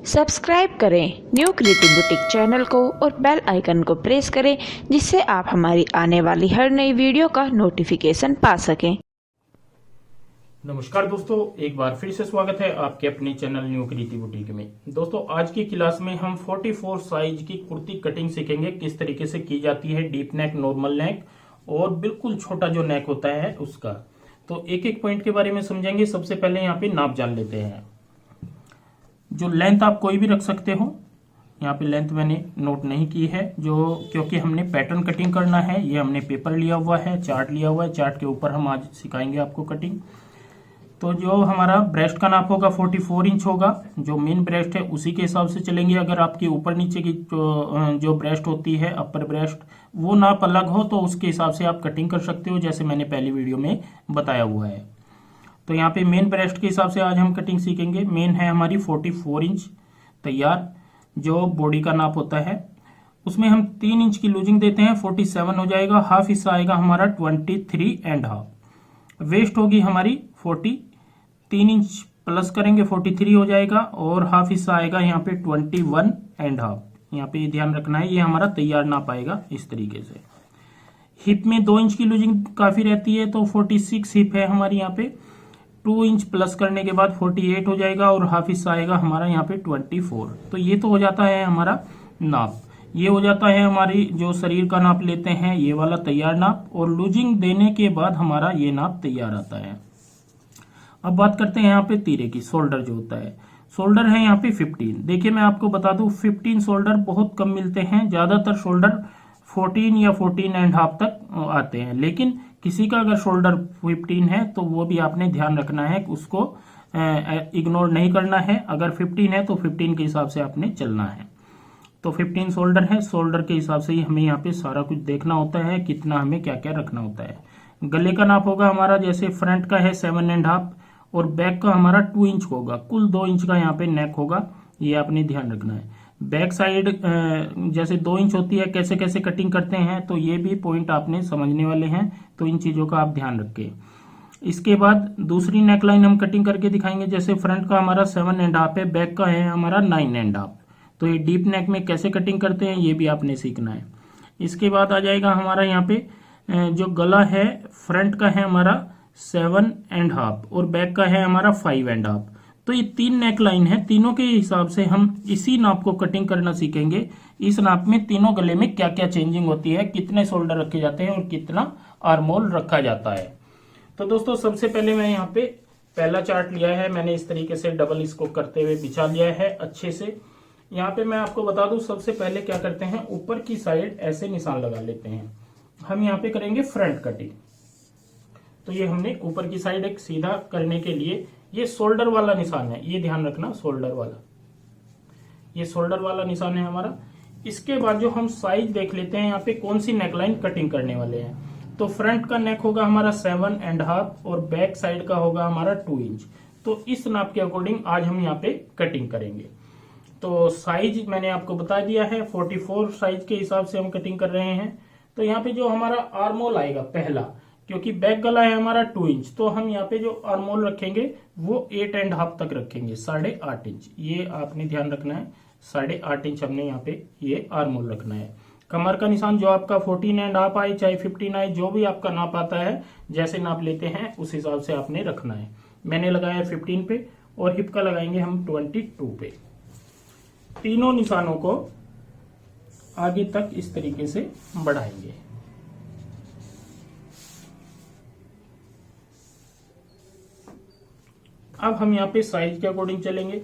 Subscribe करें new creative boutique channel को और बेल आइकन को प्रेस करें जिससे आप हमारी आने वाली हर नई वीडियो का नोटिफिकेशन पा सकें। नमस्कार दोस्तों, एक बार फिर से स्वागत है आपके अपने चैनल न्यू क्रिएटिव बुटीक में। दोस्तों आज की क्लास में हम 44 साइज की कुर्ती कटिंग सीखेंगे, किस तरीके से की जाती है, डीप नेक, नॉर्मल नेक और बिल्कुल छोटा जो नेक होता है उसका। तो एक एक पॉइंट के बारे में समझेंगे। सबसे पहले यहाँ पे नाप जान लेते हैं। जो लेंथ आप कोई भी रख सकते हो, यहाँ पे लेंथ मैंने नोट नहीं की है क्योंकि हमने पैटर्न कटिंग करना है। ये हमने पेपर लिया हुआ है, चार्ट लिया हुआ है, चार्ट के ऊपर हम आज सिखाएंगे आपको कटिंग। तो जो हमारा ब्रेस्ट का नाप होगा 44 इंच होगा, जो मेन ब्रेस्ट है उसी के हिसाब से चलेंगे। अगर आपकी ऊपर नीचे की जो ब्रेस्ट होती है, अपर ब्रेस्ट, वो नाप अलग हो तो उसके हिसाब से आप कटिंग कर सकते हो, जैसे मैंने पहली वीडियो में बताया हुआ है। तो यहाँ पे मेन ब्रेस्ट के हिसाब से आज हम कटिंग सीखेंगे। मेन है हमारी 44 इंच तैयार। जो बॉडी का नाप होता है उसमें हम 3 इंच की लूजिंग देते हैं, 47 हो जाएगा। हाफ हिस्सा आएगा हमारा 23.5। वेस्ट होगी हमारी 40, 3 इंच प्लस करेंगे 43 हो जाएगा। और हाफ हिस्सा आएगा यहाँ पे 21.5। यहाँ पे ध्यान रखना है, ये हमारा तैयार नाप आएगा इस तरीके से। हिप में 2 इंच की लूजिंग काफी रहती है, तो 46 हिप है हमारी। यहाँ पे 2 इंच प्लस करने के बाद 48 हो जाएगा और हाफ हिस्सा आएगा हमारा यहाँ पे 24। तो ये तो हो जाता है हमारा नाप। ये हो जाता है हमारी जो शरीर का नाप लेते हैं, ये वाला तैयार नाप। और लूजिंग देने के बाद हमारा ये नाप तैयार आता है। अब बात करते हैं यहाँ पे तीरे की। शोल्डर जो होता है, शोल्डर है यहाँ पे 15। देखिए मैं आपको बता दूं, 15 शोल्डर बहुत कम मिलते हैं। ज्यादातर शोल्डर 14 या 14.5 तक आते हैं, लेकिन किसी का अगर शोल्डर 15 है तो वो भी आपने ध्यान रखना है, उसको इग्नोर नहीं करना है। अगर 15 है तो 15 के हिसाब से आपने चलना है। तो 15 शोल्डर है, शोल्डर के हिसाब से ही हमें यहाँ पे सारा कुछ देखना होता है, कितना हमें क्या क्या रखना होता है। गले का नाप होगा हमारा, जैसे फ्रंट का है 7.5 और बैक का हमारा 2 इंच होगा। कुल 2 इंच का यहाँ पे नेक होगा, ये आपने ध्यान रखना है। बैक साइड जैसे 2 इंच होती है, कैसे कैसे कटिंग करते हैं, तो ये भी पॉइंट आपने समझने वाले हैं, तो इन चीजों का आप ध्यान रखें। इसके बाद दूसरी नेकलाइन हम कटिंग करके दिखाएंगे। जैसे फ्रंट का हमारा 7.5 है, बैक का है हमारा 9.5। तो ये डीप नेक में कैसे कटिंग करते हैं ये भी आपने सीखना है। इसके बाद आ जाएगा हमारा यहाँ पे जो गला है, फ्रंट का है हमारा 7.5 और बैक का है हमारा 5.5। तो ये 3 नेक लाइन है, तीनों के हिसाब से हम इसी नाप को कटिंग करना सीखेंगे। इस नाप में तीनों गले में क्या क्या चेंजिंग होती है, कितने शोल्डर रखे जाते हैं और कितना आर्मोल रखा जाता है। तो दोस्तों सबसे पहले मैं यहाँ पे पहला चार्ट लिया है, मैंने इस तरीके से डबल इसको करते हुए बिछा लिया है अच्छे से। यहाँ पे मैं आपको बता दूं, सबसे पहले क्या करते हैं, ऊपर की साइड ऐसे निशान लगा लेते हैं। हम यहाँ पे करेंगे फ्रंट कटिंग। तो ये हमने ऊपर की साइड एक सीधा करने के लिए, ये शोल्डर वाला निशान है, ये ध्यान रखना, शोल्डर वाला, ये शोल्डर वाला निशान है हमारा। इसके बाद जो हम साइज देख लेते हैं, यहाँ पे कौन सी नेकलाइन कटिंग करने वाले हैं। तो फ्रंट का नेक होगा हमारा 7.5 और बैक साइड का होगा हमारा 2 इंच। तो इस नाप के अकॉर्डिंग आज हम यहाँ पे कटिंग करेंगे। तो साइज मैंने आपको बता दिया है, 44 साइज के हिसाब से हम कटिंग कर रहे हैं। तो यहाँ पे जो हमारा आर्मोल आएगा पहला, क्योंकि बैक गला है हमारा 2 इंच, तो हम यहाँ पे जो आर्मोल रखेंगे वो 8.5 तक रखेंगे, 8.5 इंच। ये आपने ध्यान रखना है, 8.5 इंच हमने यहाँ पे ये आर्मोल रखना है। कमर का निशान जो आपका 14.5 आए चाहे 15 आए, जो भी आपका नाप आता है, जैसे नाप लेते हैं उस हिसाब से आपने रखना है। मैंने लगाया 15 पे और हिप का लगाएंगे हम 22 पे। तीनों निशानों को आगे तक इस तरीके से बढ़ाएंगे। अब हम यहाँ पे साइज के अकॉर्डिंग चलेंगे।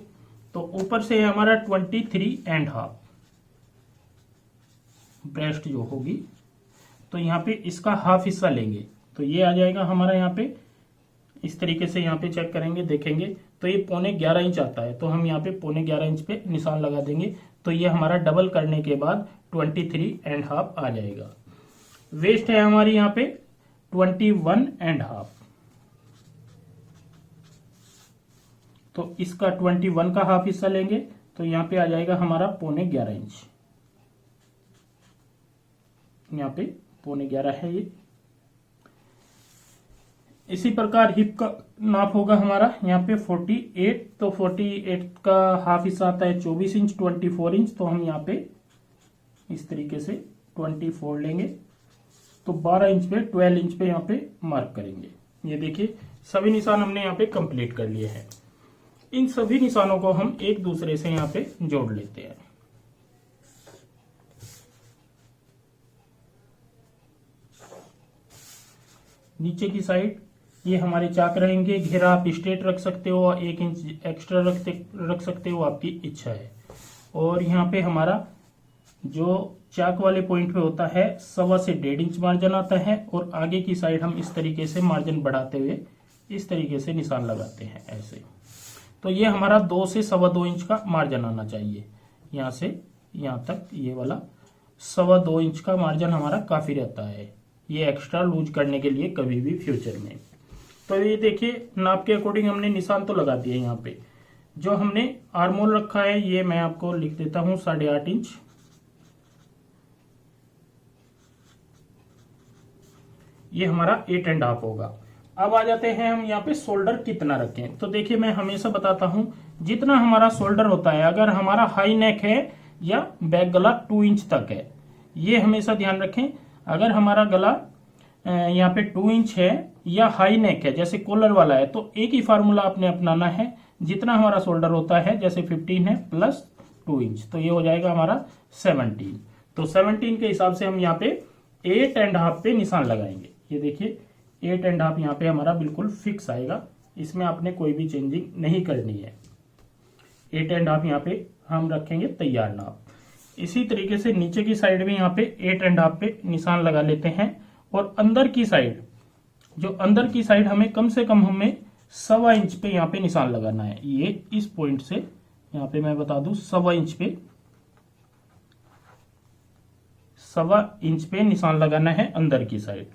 तो ऊपर से है हमारा 23.5 ब्रेस्ट जो होगी, तो यहाँ पे इसका हाफ हिस्सा लेंगे, तो ये आ जाएगा हमारा यहाँ पे इस तरीके से। यहाँ पे चेक करेंगे, देखेंगे तो ये 11.25 इंच आता है, तो हम यहाँ पे 11.25 इंच पे निशान लगा देंगे। तो ये हमारा डबल करने के बाद 23.5 आ जाएगा। वेस्ट है हमारी यहाँ पे 21.5, तो इसका 21 का हाफ हिस्सा लेंगे, तो यहाँ पे आ जाएगा हमारा 11.25 इंच। यहाँ पे 11.25 है ये। इसी प्रकार हिप का नाप होगा हमारा यहाँ पे 48, तो 48 का हाफ हिस्सा आता है 24 इंच, 24 इंच, तो हम यहाँ पे इस तरीके से 24 लेंगे, तो 12 इंच पे 12 इंच पे यहाँ पे मार्क करेंगे। ये देखिए सभी निशान हमने यहाँ पे कंप्लीट कर लिए हैं। इन सभी निशानों को हम एक दूसरे से यहाँ पे जोड़ लेते हैं। नीचे की साइड ये हमारे चाक रहेंगे, घेरा आप स्ट्रेट रख सकते हो, 1 इंच एक्स्ट्रा रख सकते हो, आपकी इच्छा है। और यहाँ पे हमारा जो चाक वाले पॉइंट पे होता है 1.25 से 1.5 इंच मार्जिन आता है, और आगे की साइड हम इस तरीके से मार्जिन बढ़ाते हुए इस तरीके से निशान लगाते हैं ऐसे। तो ये हमारा 2 से 2.25 इंच का मार्जिन आना चाहिए, यहाँ से यहाँ तक ये वाला 2.25 इंच का मार्जिन हमारा काफी रहता है ये एक्स्ट्रा लूज करने के लिए कभी भी फ्यूचर में। तो ये देखिए नाप के अकॉर्डिंग हमने निशान तो लगा दिए। यहाँ पे जो हमने आर्मोल रखा है ये मैं आपको लिख देता हूं 8.5 इंच। ये हमारा 8.5 होगा। अब आ जाते हैं हम यहाँ पे शोल्डर कितना रखें। तो देखिए मैं हमेशा बताता हूं जितना हमारा शोल्डर होता है, अगर हमारा हाई नेक है या बैक गला 2 इंच तक है, ये हमेशा ध्यान रखें। अगर हमारा गला यहाँ पे 2 इंच है या हाई नेक है जैसे कॉलर वाला है, तो एक ही फार्मूला आपने अपनाना है। जितना हमारा शोल्डर होता है जैसे 15 है प्लस 2 इंच, तो ये हो जाएगा हमारा 17। तो 17 के हिसाब से हम यहाँ पे 8.5 पे निशान लगाएंगे। ये देखिए 8.5 यहाँ पे हमारा बिल्कुल फिक्स आएगा, इसमें आपने कोई भी चेंजिंग नहीं करनी है। 8.5 यहाँ पे हम रखेंगे तैयार नाप। इसी तरीके से नीचे की साइड भी यहाँ पे 8.5 पे निशान लगा लेते हैं। और अंदर की साइड, जो अंदर की साइड हमें कम से कम हमें 1.25 इंच पे यहाँ पे निशान लगाना है। ये इस पॉइंट से यहाँ पे मैं बता दूं 1.25 इंच पे 1.25 इंच पे निशान लगाना है अंदर की साइड।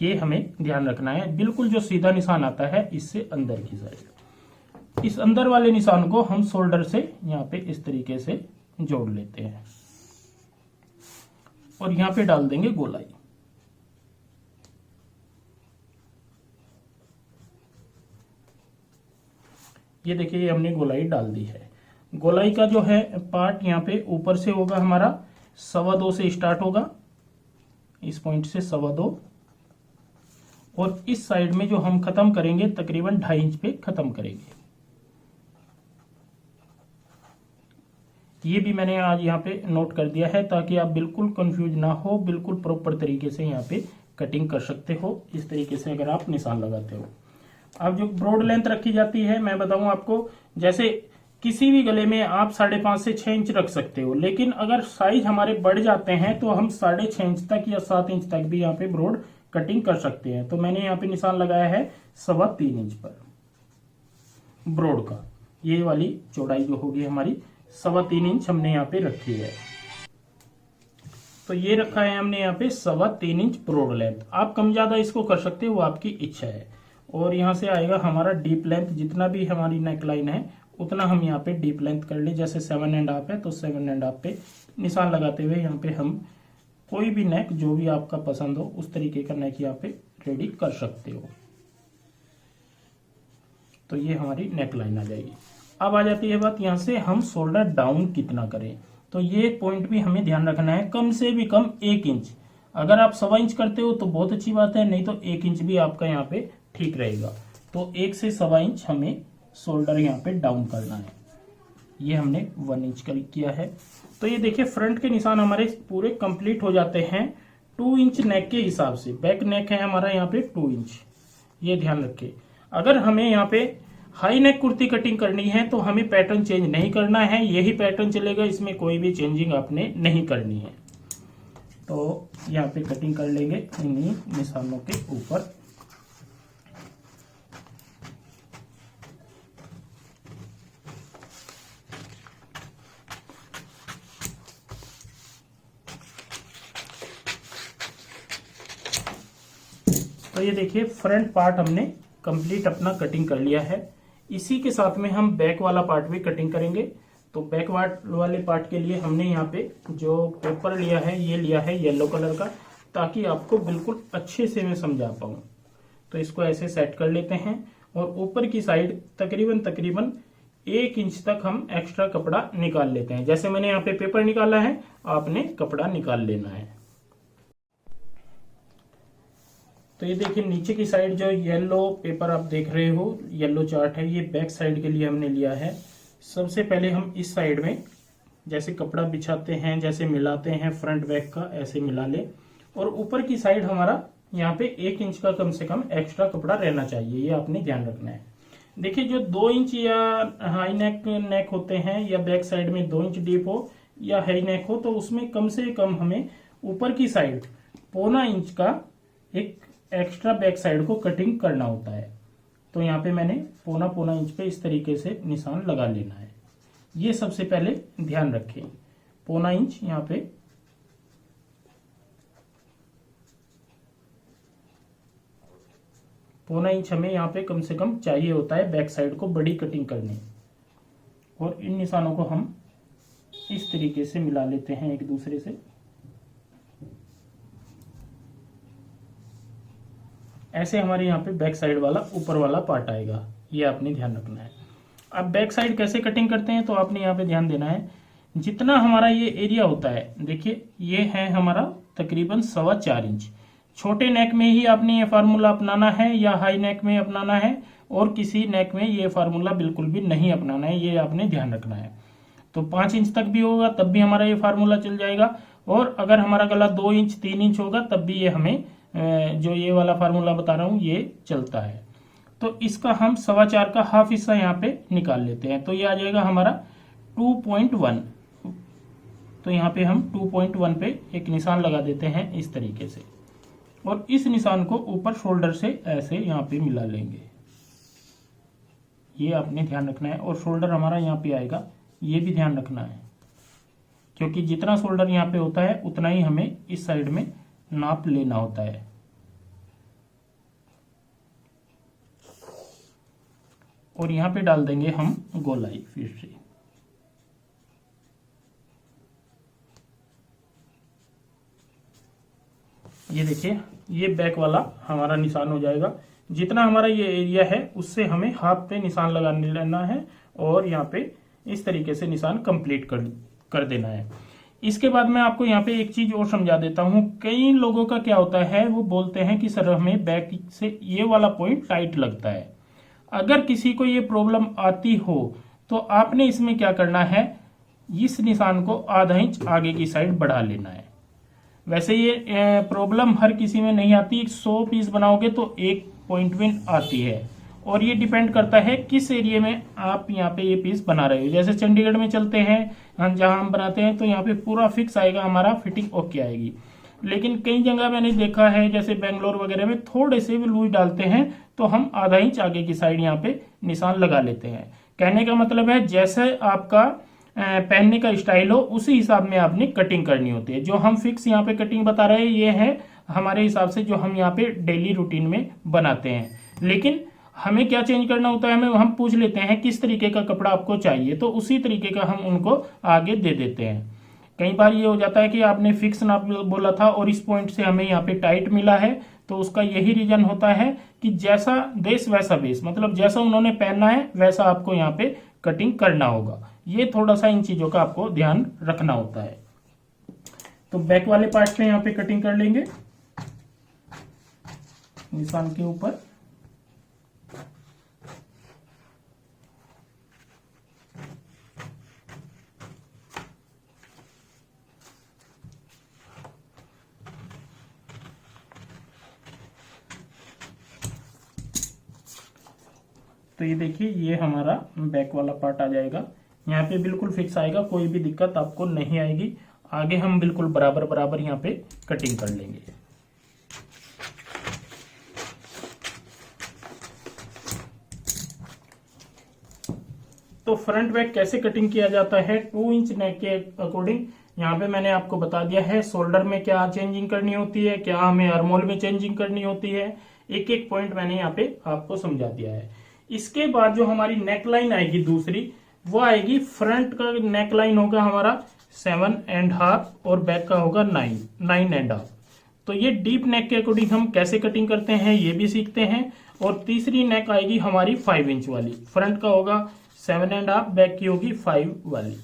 ये हमें ध्यान रखना है, बिल्कुल जो सीधा निशान आता है इससे अंदर की साइड। इस अंदर वाले निशान को हम शोल्डर से यहाँ पे इस तरीके से जोड़ लेते हैं और यहाँ पे डाल देंगे गोलाई। ये देखिए ये हमने गोलाई डाल दी है। गोलाई का जो है पार्ट यहाँ पे ऊपर से होगा हमारा 2.25 से स्टार्ट होगा, इस पॉइंट से 2.25, और इस साइड में जो हम खत्म करेंगे तकरीबन 2.5 इंच पे खत्म करेंगे। ये भी मैंने आज यहाँ पे नोट कर दिया है ताकि आप बिल्कुल कंफ्यूज ना हो, बिल्कुल प्रॉपर तरीके से यहाँ पे कटिंग कर सकते हो इस तरीके से अगर आप निशान लगाते हो। अब जो ब्रॉड लेंथ रखी जाती है मैं बताऊं आपको, जैसे किसी भी गले में आप 5.5 से 6 इंच रख सकते हो, लेकिन अगर साइज हमारे बढ़ जाते हैं तो हम 6.5 इंच तक या 7 इंच तक भी यहाँ पे ब्रॉड कटिंग कर सकते हैं। तो मैंने यहाँ पे निशान लगाया है 3.25 इंच पर ब्रॉड का। ये वाली चौड़ाई जो होगी हमारी 3.25 इंच हमने यहाँ पे रखी है। तो ये रखा है हमने यहाँ पे 3.25 इंच ब्रॉड लेंथ। आप कम ज्यादा इसको कर सकते हो, वो आपकी इच्छा है। और यहाँ से आएगा हमारा डीप लेंथ, जितना भी हमारी नेक लाइन है उतना हम यहाँ पे डीप लेंथ कर ले। जैसे 7.5 है तो 7.5 पे निशान लगाते हुए यहाँ पे हम कोई भी नेक जो भी आपका पसंद हो उस तरीके का नेक यहाँ पे रेडी कर सकते हो। तो ये हमारी नेक लाइन आ जाएगी। अब आ जाती है बात यहाँ से हम शोल्डर डाउन कितना करें। तो ये पॉइंट भी हमें ध्यान रखना है, कम से भी कम 1 इंच। अगर आप 1.25 इंच करते हो तो बहुत अच्छी बात है, नहीं तो 1 इंच भी आपका यहाँ पे ठीक रहेगा। तो 1 से 1.25 इंच हमें शोल्डर यहाँ पे डाउन करना है। ये हमने 1 इंच किया है। तो ये देखिए फ्रंट के निशान हमारे पूरे कंप्लीट हो जाते हैं 2 इंच नेक के हिसाब से। बैक नेक है हमारा यहाँ पे 2 इंच, ये ध्यान रखें। अगर हमें यहाँ पे हाई नेक कुर्ती कटिंग करनी है तो हमें पैटर्न चेंज नहीं करना है, यही पैटर्न चलेगा, इसमें कोई भी चेंजिंग आपने नहीं करनी है। तो यहाँ पे कटिंग कर लेंगे इन्हीं निशानों के ऊपर। तो ये देखिए फ्रंट पार्ट हमने कंप्लीट अपना कटिंग कर लिया है। इसी के साथ में हम बैक वाला पार्ट भी कटिंग करेंगे। तो बैक वाले पार्ट के लिए हमने यहाँ पे जो पेपर लिया है ये लिया है येलो कलर का, ताकि आपको बिल्कुल अच्छे से मैं समझा पाऊँ। तो इसको ऐसे सेट कर लेते हैं और ऊपर की साइड तकरीबन 1 इंच तक हम एक्स्ट्रा कपड़ा निकाल लेते हैं। जैसे मैंने यहाँ पे पेपर निकाला है, आपने कपड़ा निकाल लेना है। तो ये देखिए नीचे की साइड जो येलो पेपर आप देख रहे हो, येलो चार्ट है, ये बैक साइड के लिए हमने लिया है। सबसे पहले हम इस साइड में जैसे कपड़ा बिछाते हैं, जैसे मिलाते हैं फ्रंट बैक का, ऐसे मिला ले। और ऊपर की साइड हमारा यहाँ पे 1 इंच का कम से कम एक्स्ट्रा कपड़ा रहना चाहिए, ये आपने ध्यान रखना है। देखिए जो 2 इंच या हाई नेक होते हैं, या बैक साइड में 2 इंच डीप हो या हाई नेक हो, तो उसमें कम से कम हमें ऊपर की साइड 0.25 इंच का एक एक्स्ट्रा बैक साइड को कटिंग करना होता है। तो यहाँ पे मैंने 0.25 इंच पे इस तरीके से निशान लगा लेना है। ये सबसे पहले ध्यान रखें, 0.25 इंच यहाँ पे 0.25 इंच हमें यहाँ पे कम से कम चाहिए होता है बैक साइड को बड़ी कटिंग करने। और इन निशानों को हम इस तरीके से मिला लेते हैं एक दूसरे से। ऐसे हमारे यहाँ पे बैक साइड वाला ऊपर वाला पार्ट आएगा, ये आपने ध्यान रखना है। अब बैक साइड कैसे कटिंग करते हैं, तो आपने यहाँ पे ध्यान देना है, जितना हमारा ये एरिया होता है, देखिए ये है हमारा तकरीबन 4.25 इंच। छोटे नेक में ही आपने ये फार्मूला अपनाना है या हाई नेक में अपनाना है, और किसी नेक में ये फार्मूला बिल्कुल भी नहीं अपनाना है, ये आपने ध्यान रखना है। तो 5 इंच तक भी होगा तब भी हमारा ये फार्मूला चल जाएगा, और अगर हमारा गला 2 इंच 3 इंच होगा तब भी ये हमें जो ये वाला फार्मूला बता रहा हूं ये चलता है। तो इसका हम 4.25 का हाफ हिस्सा यहाँ पे निकाल लेते हैं, तो ये आ जाएगा हमारा 2.1। तो यहाँ पे हम 2.1 पे एक निशान लगा देते हैं इस तरीके से, और इस निशान को ऊपर शोल्डर से ऐसे यहाँ पे मिला लेंगे, ये आपने ध्यान रखना है। और शोल्डर हमारा यहाँ पे आएगा, ये भी ध्यान रखना है, क्योंकि जितना शोल्डर यहाँ पे होता है उतना ही हमें इस साइड में नाप लेना होता है। और यहाँ पे डाल देंगे हम गोलाई फिर से। ये देखिए ये बैक वाला हमारा निशान हो जाएगा। जितना हमारा ये एरिया है उससे हमें हाफ पे निशान लगा लेना है, और यहाँ पे इस तरीके से निशान कंप्लीट कर देना है। इसके बाद मैं आपको यहाँ पे एक चीज और समझा देता हूँ। कई लोगों का क्या होता है, वो बोलते हैं कि सर हमें बैक से ये वाला पॉइंट टाइट लगता है। अगर किसी को ये प्रॉब्लम आती हो तो आपने इसमें क्या करना है, इस निशान को आधा इंच आगे की साइड बढ़ा लेना है। वैसे ये प्रॉब्लम हर किसी में नहीं आती, 100 पीस बनाओगे तो 1.1 आती है, और ये डिपेंड करता है किस एरिया में आप यहाँ पे ये पीस बना रहे हो। जैसे चंडीगढ़ में चलते हैं जहां हम बनाते हैं तो यहाँ पे पूरा फिक्स आएगा, हमारा फिटिंग ओके आएगी। लेकिन कई जगह मैंने देखा है जैसे बेंगलोर वगैरह में थोड़े से भी लूज डालते हैं तो हम आधा इंच आगे की साइड यहाँ पे निशान लगा लेते हैं। कहने का मतलब है जैसे आपका पहनने का स्टाइल हो उसी हिसाब में आपने कटिंग करनी होती है। जो हम फिक्स यहाँ पे कटिंग बता रहे हैं ये है हमारे हिसाब से जो हम यहाँ पे डेली रूटीन में बनाते हैं। लेकिन हमें क्या चेंज करना होता है, हम पूछ लेते हैं किस तरीके का कपड़ा आपको चाहिए, तो उसी तरीके का हम उनको आगे दे देते हैं। कई बार ये हो जाता है कि आपने फिक्स नाप बोला था और इस पॉइंट से हमें यहाँ पे टाइट मिला है, तो उसका यही रीजन होता है कि जैसा देश वैसा बेस, मतलब जैसा उन्होंने पहनना है वैसा आपको यहाँ पे कटिंग करना होगा। ये थोड़ा सा इन चीजों का आपको ध्यान रखना होता है। तो बैक वाले पार्ट पे यहाँ पे कटिंग कर लेंगे निशान के ऊपर। तो ये देखिए ये हमारा बैक वाला पार्ट आ जाएगा, यहाँ पे बिल्कुल फिक्स आएगा, कोई भी दिक्कत आपको नहीं आएगी। आगे हम बिल्कुल बराबर बराबर यहाँ पे कटिंग कर लेंगे। तो फ्रंट बैक कैसे कटिंग किया जाता है 2 इंच नेक के अकॉर्डिंग, यहाँ पे मैंने आपको बता दिया है। शोल्डर में क्या चेंजिंग करनी होती है, क्या हमें आर्मोल में चेंजिंग करनी होती है, एक एक पॉइंट मैंने यहाँ पे आपको समझा दिया है। इसके बाद जो हमारी नेक लाइन आएगी दूसरी, वो आएगी फ्रंट का नेक लाइन होगा हमारा 7.5 और बैक का होगा 9.5। तो ये डीप नेक के अकॉर्डिंग हम कैसे कटिंग करते हैं ये भी सीखते हैं। और तीसरी नेक आएगी हमारी 5 इंच वाली, फ्रंट का होगा 7.5, बैक की होगी 5 वाली।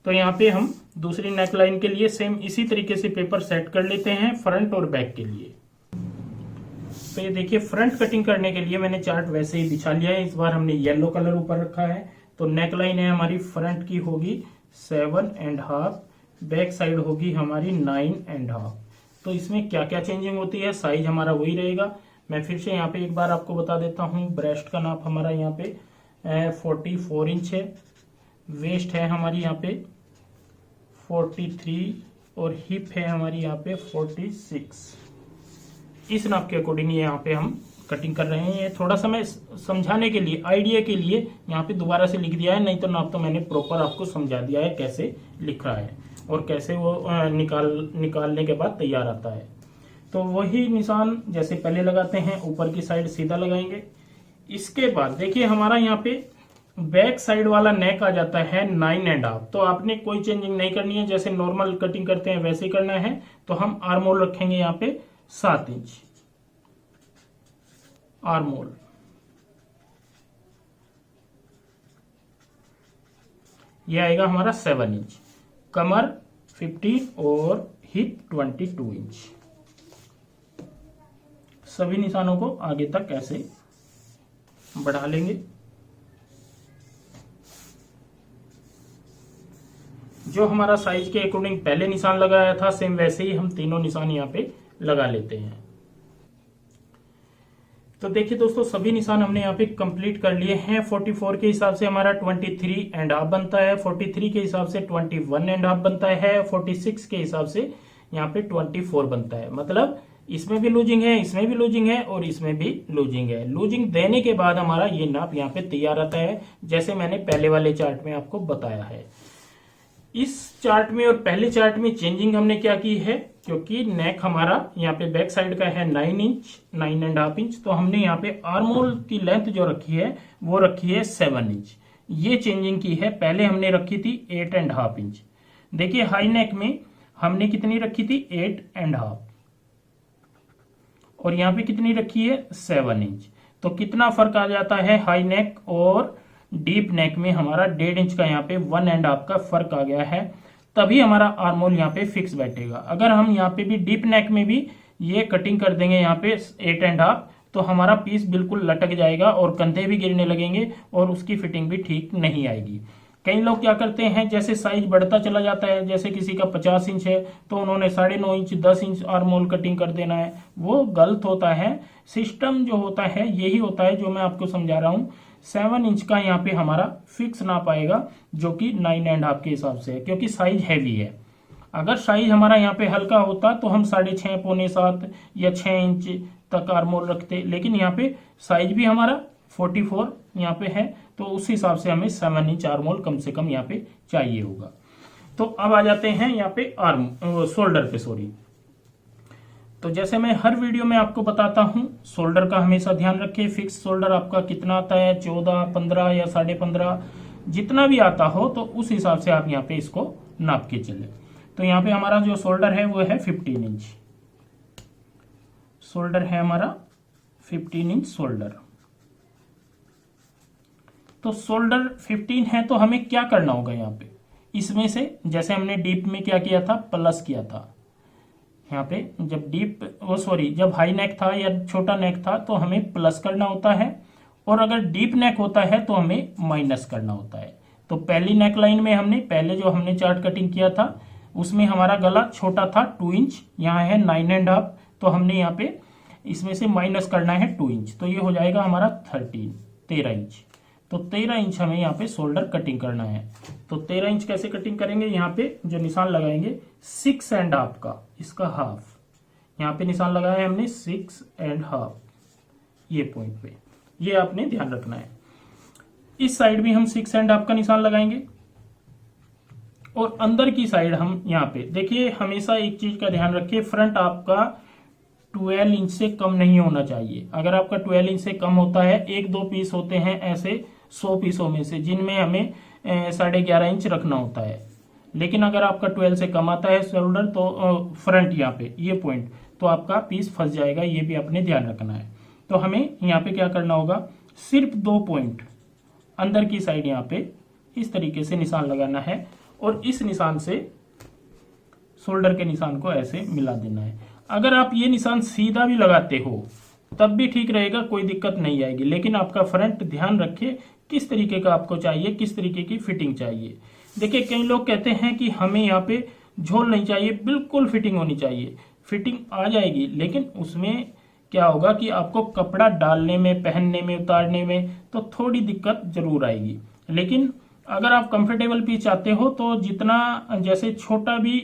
तो यहाँ पे हम दूसरी नेक लाइन के लिए सेम इसी तरीके से पेपर सेट कर लेते हैं फ्रंट और बैक के लिए। तो ये देखिए फ्रंट कटिंग करने के लिए मैंने चार्ट वैसे ही बिछा लिया है। इस बार हमने येलो कलर ऊपर रखा है। तो नेक लाइन है हमारी फ्रंट की होगी 7.5, बैक साइड होगी हमारी 9.5। तो इसमें क्या क्या चेंजिंग होती है, साइज हमारा वही रहेगा। मैं फिर से यहाँ पे एक बार आपको बता देता हूँ। ब्रेस्ट का नाप हमारा यहाँ पे 44 इंच है, वेस्ट है हमारी यहाँ पे 43 और हिप है हमारी यहाँ पे 46। इस नाप के अकॉर्डिंग यहाँ पे हम कटिंग कर रहे हैं। थोड़ा सा मैं समझाने के लिए, आइडिया के लिए यहाँ पे दोबारा से लिख दिया है, नहीं तो नाप तो मैंने प्रॉपर आपको समझा दिया है कैसे लिख रहा है और कैसे वो निकालने के बाद तैयार आता है। तो वही निशान जैसे पहले लगाते हैं, ऊपर की साइड सीधा लगाएंगे। इसके बाद देखिए हमारा यहाँ पे बैक साइड वाला नेक आ जाता है 9.5। तो आपने कोई चेंजिंग नहीं करनी है, जैसे नॉर्मल कटिंग करते हैं वैसे ही करना है। तो हम आर्म होल रखेंगे यहाँ पे 7 इंच आर्म होल। यह आएगा हमारा 7 इंच, कमर 15 और हिप 22 इंच। सभी निशानों को आगे तक ऐसे बढ़ा लेंगे। जो हमारा साइज के अकॉर्डिंग पहले निशान लगाया था सेम वैसे ही हम तीनों निशान यहाँ पे लगा लेते हैं। तो देखिए दोस्तों सभी निशान हमने यहाँ पे कंप्लीट कर लिए हैं। 44 के हिसाब से हमारा 23.5 बनता है, 43 के हिसाब से 21.5 बनता है, 46 के हिसाब से यहाँ पे 24 बनता है। मतलब इसमें भी लूजिंग है, इसमें भी लूजिंग है और इसमें भी लूजिंग है। लूजिंग देने के बाद हमारा ये नाप यहाँ पे तैयार आता है, जैसे मैंने पहले वाले चार्ट में आपको बताया है। इस चार्ट में और पहले चार्ट में चेंजिंग हमने क्या की है, क्योंकि नेक हमारा यहाँ पे बैक साइड का है 9 इंच 9.5 इंच, तो हमने यहाँ पे आर्म होल की लेंथ जो रखी है वो रखी है 7 इंच। ये चेंजिंग की है। पहले हमने रखी थी 8.5 इंच। देखिए हाई नेक में हमने कितनी रखी थी 8.5 और यहाँ पे कितनी रखी है 7 इंच। तो कितना फर्क आ जाता है हाई नेक और डीप नेक में, हमारा 1.5 इंच का यहाँ पे 1.5 का फर्क आ गया है। तभी हमारा आर्म होल यहाँ पे फिक्स बैठेगा। अगर हम यहाँ पे भी डीप नेक में भी ये कटिंग कर देंगे यहाँ पे 8.5, तो हमारा पीस बिल्कुल लटक जाएगा और कंधे भी गिरने लगेंगे और उसकी फिटिंग भी ठीक नहीं आएगी। कई लोग क्या करते हैं, जैसे साइज बढ़ता चला जाता है, जैसे किसी का 50 इंच है तो उन्होंने 9.5 inch 10 inch arm hole cutting कर देना है। वो गलत होता है। सिस्टम जो होता है यही होता है जो मैं आपको समझा रहा हूँ। 7 इंच का यहाँ पे हमारा फिक्स नाप आएगा जो कि 9.5 के हिसाब से है, क्योंकि साइज हैवी है। अगर साइज हमारा यहाँ पे हल्का होता तो हम 6.5 पौने 7 या 6 इंच तक आर्म होल रखते, लेकिन यहाँ पे साइज भी हमारा 44 यहाँ पे है, तो उस हिसाब से हमें 7 इंच आर्म होल कम से कम यहाँ पे चाहिए होगा। तो अब आ जाते हैं यहाँ पे शोल्डर पे, सॉरी। तो जैसे मैं हर वीडियो में आपको बताता हूं, शोल्डर का हमेशा ध्यान रखें। फिक्स शोल्डर आपका कितना आता है, 14, 15 या 15.5, जितना भी आता हो तो उस हिसाब से आप यहाँ पे इसको नाप के चले। तो यहाँ पे हमारा जो शोल्डर है वो है 15 इंच। शोल्डर है हमारा 15 इंच शोल्डर। तो शोल्डर 15 है तो हमें क्या करना होगा यहाँ पे, इसमें से जैसे हमने डीप में क्या किया था, प्लस किया था। यहाँ पे जब हाई नेक था या छोटा नेक था तो हमें प्लस करना होता है, और अगर डीप नेक होता है तो हमें माइनस करना होता है। तो पहली नेक लाइन में पहले जो हमने चार्ट कटिंग किया था उसमें हमारा गला छोटा था 2 इंच, यहाँ है 9.5, तो हमने यहाँ पे इसमें से माइनस करना है 2 इंच, तो ये हो जाएगा हमारा 13 इंच। तो 13 इंच हमें यहाँ पे शोल्डर कटिंग करना है। तो 13 इंच कैसे कटिंग करेंगे, यहाँ पे जो निशान लगाएंगे 6.5 का, इसका हाफ यहाँ पे निशान लगाया है हमने 6.5, ये पॉइंट पे, ये आपने ध्यान रखना है। इस साइड भी हम 6.5 का निशान लगाएंगे और अंदर की साइड हम यहाँ पे देखिए, हमेशा एक चीज का ध्यान रखिए, फ्रंट आपका 12 इंच से कम नहीं होना चाहिए। अगर आपका 12 इंच से कम होता है, 1-2 पीस होते हैं ऐसे 100 पीसों में से जिनमें हमें 11.5 इंच रखना होता है, लेकिन अगर आपका 12 से कम आता है शोल्डर तो फ्रंट यहाँ पे ये पॉइंट, तो आपका पीस फंस जाएगा, ये भी आपने ध्यान रखना है। तो हमें यहाँ पे क्या करना होगा, सिर्फ 2 पॉइंट अंदर की साइड यहाँ पे इस तरीके से निशान लगाना है और इस निशान से शोल्डर के निशान को ऐसे मिला देना है। अगर आप ये निशान सीधा भी लगाते हो तब भी ठीक रहेगा, कोई दिक्कत नहीं आएगी, लेकिन आपका फ्रंट ध्यान रखिए किस तरीके का आपको चाहिए, किस तरीके की फिटिंग चाहिए। देखिए कई लोग कहते हैं कि हमें यहाँ पे झोल नहीं चाहिए, बिल्कुल फिटिंग होनी चाहिए। फिटिंग आ जाएगी, लेकिन उसमें क्या होगा कि आपको कपड़ा डालने में, पहनने में, उतारने में तो थोड़ी दिक्कत जरूर आएगी। लेकिन अगर आप कंफर्टेबल पीस चाहते हो तो जितना, जैसे छोटा भी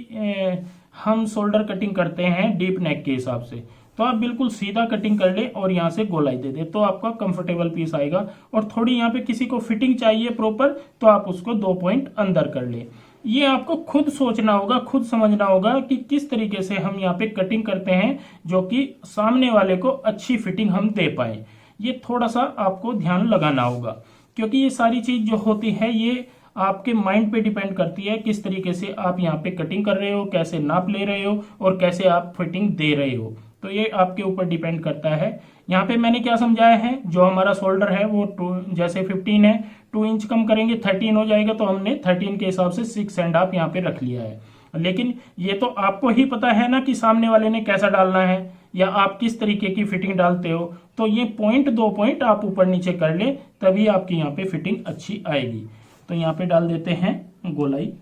हम शोल्डर कटिंग करते हैं डीप नेक के हिसाब से, तो आप बिल्कुल सीधा कटिंग कर ले और यहाँ से गोलाई दे दे तो आपका कंफर्टेबल पीस आएगा। और थोड़ी यहाँ पे किसी को फिटिंग चाहिए प्रॉपर तो आप उसको 2 पॉइंट अंदर कर ले। ये आपको खुद सोचना होगा, खुद समझना होगा कि किस तरीके से हम यहाँ पे कटिंग करते हैं जो कि सामने वाले को अच्छी फिटिंग हम दे पाए। ये थोड़ा सा आपको ध्यान लगाना होगा, क्योंकि ये सारी चीज जो होती है ये आपके माइंड पे डिपेंड करती है किस तरीके से आप यहाँ पे कटिंग कर रहे हो, कैसे नाप ले रहे हो और कैसे आप फिटिंग दे रहे हो। तो ये आपके ऊपर डिपेंड करता है। यहाँ पे मैंने क्या समझाया है, जो हमारा शोल्डर है वो जैसे 15 है, 2 इंच कम करेंगे 13 हो जाएगा, तो हमने 13 के हिसाब से 6.5 यहाँ पे रख लिया है। लेकिन ये तो आपको ही पता है ना कि सामने वाले ने कैसा डालना है या आप किस तरीके की फिटिंग डालते हो। तो ये पॉइंट 2 पॉइंट आप ऊपर नीचे कर ले, तभी आपकी यहाँ पे फिटिंग अच्छी आएगी। तो यहाँ पे डाल देते हैं गोलाई।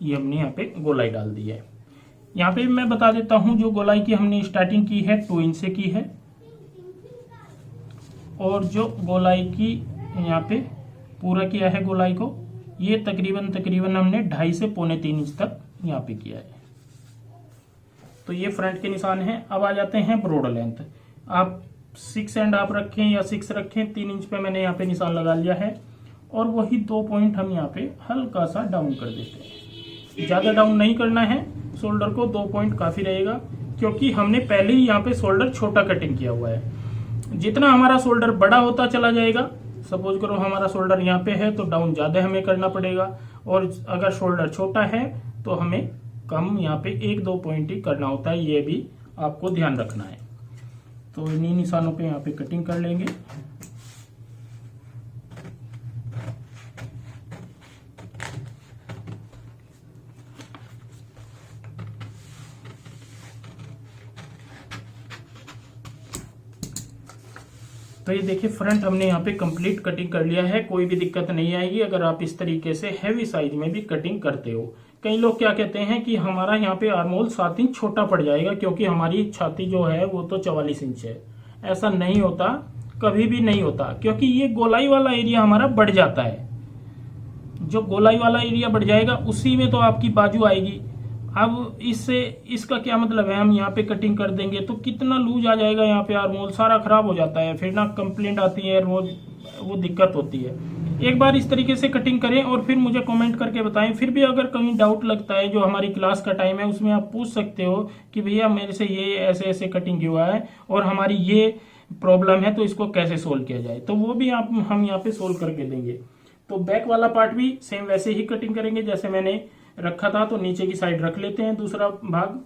ये हमने यहाँ पे गोलाई डाल दी है। यहाँ पे मैं बता देता हूं, जो गोलाई की हमने स्टार्टिंग की है 2 इंच से की है, और जो गोलाई की यहाँ पे पूरा किया है गोलाई को, ये तकरीबन हमने 2.5 से 2.25 इंच तक यहाँ पे किया है। तो ये फ्रंट के निशान है। अब आ जाते हैं ब्रॉड लेंथ। आप 6.5 रखें या 6 रखें, 3 इंच पे मैंने यहाँ पे निशान लगा लिया है और वही 2 पॉइंट हम यहाँ पे हल्का सा डाउन कर देते हैं। ज्यादा डाउन नहीं करना है शोल्डर को, 2 पॉइंट काफी रहेगा, क्योंकि हमने पहले ही यहाँ पे शोल्डर छोटा कटिंग किया हुआ है। जितना हमारा शोल्डर बड़ा होता चला जाएगा, सपोज करो हमारा शोल्डर यहाँ पे है तो डाउन ज्यादा हमें करना पड़ेगा, और अगर शोल्डर छोटा है तो हमें कम यहाँ पे 1-2 पॉइंट ही करना होता है। ये भी आपको ध्यान रखना है। तो इन्हीं निशानों पे यहाँ पे कटिंग कर लेंगे। तो ये देखिए फ्रंट हमने यहाँ पे कंप्लीट कटिंग कर लिया है, कोई भी दिक्कत नहीं आएगी अगर आप इस तरीके से हैवी साइज में भी कटिंग करते हो। कई लोग क्या कहते हैं कि हमारा यहाँ पे आर्मोल 7 इंच छोटा पड़ जाएगा क्योंकि हमारी छाती जो है वो तो 44 इंच है। ऐसा नहीं होता, कभी भी नहीं होता, क्योंकि ये गोलाई वाला एरिया हमारा बढ़ जाता है। जो गोलाई वाला एरिया बढ़ जाएगा उसी में तो आपकी बाजू आएगी। अब इससे इसका क्या मतलब है, हम यहाँ पे कटिंग कर देंगे तो कितना लूज आ जाएगा, यहाँ पे आर्मोल सारा खराब हो जाता है, फिर ना कंप्लेंट आती है रोज, वो दिक्कत होती है। एक बार इस तरीके से कटिंग करें और फिर मुझे कमेंट करके बताएं। फिर भी अगर कहीं डाउट लगता है, जो हमारी क्लास का टाइम है उसमें आप पूछ सकते हो कि भैया मेरे से ये ऐसे ऐसे कटिंग हुआ है और हमारी ये प्रॉब्लम है तो इसको कैसे सोल्व किया जाए, तो वो भी हम यहाँ पे सोल्व करके देंगे। तो बैक वाला पार्ट भी सेम वैसे ही कटिंग करेंगे जैसे मैंने रखा था। तो नीचे की साइड रख लेते हैं दूसरा भाग।